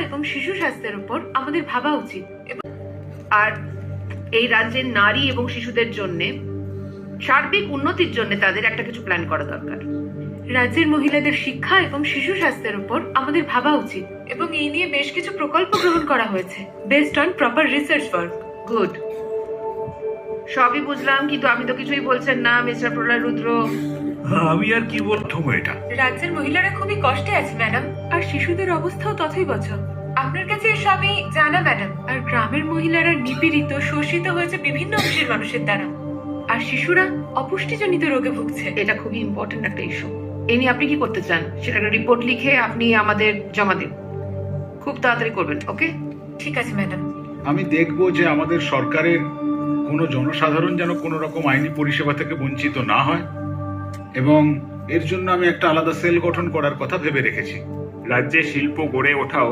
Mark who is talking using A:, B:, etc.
A: এবং শিশু স্বাস্থ্যের উপর আমাদের ভাবা উচিত।
B: আর এই রাজ্যের নারী এবং শিশুদের জন্য সার্বিক উন্নতির জন্য তাদের একটা কিছু প্ল্যান করা দরকার।
A: রাজ্যের মহিলাদের শিক্ষা এবং শিশু স্বাস্থ্যের উপর আমাদের ভাবা উচিত এবং এই নিয়ে বেশ কিছু প্রকল্প গ্রহণ করা হয়েছে based on proper research work.
B: Good, সবই বুঝলাম, কিন্তু আপনি তো কিছুই বলছেন না মিস্টার প্রলয় রুদ্র।
C: আমি আর কি বলতাম এটা।
A: রাজ্যের মহিলারা খুবই কষ্টে আছে ম্যাডাম, আর শিশুদের অবস্থাও তথই বছর। আপনার কাছে সবই জানা ম্যাডাম। আর গ্রামের মহিলারা নিপীড়িত শোষিত হয়েছে বিভিন্ন অংশের মানুষের দ্বারা, আর শিশুরা অপুষ্টিজনিত রোগে ভুগছে।
B: এটা খুবই ইম্পর্টেন্ট একটা ইস্যু। এ নিয়ে আপনি কি করতে চান সেটা একটা রিপোর্ট লিখে আপনি আমাদের জমা দিন, খুব তাড়াতাড়ি করবেন। ওকে,
A: ঠিক আছে ম্যাডাম।
D: আমি দেখব যে আমাদের সরকারের কোনো জনসাধারণ যেন কোনো রকম আইনি পরিষেবা থেকে বঞ্চিত না হয়, এবং এর জন্য আমি একটা আলাদা সেল গঠন করার কথা ভেবে রেখেছি।
C: রাজ্যে শিল্প গড়ে ওঠাও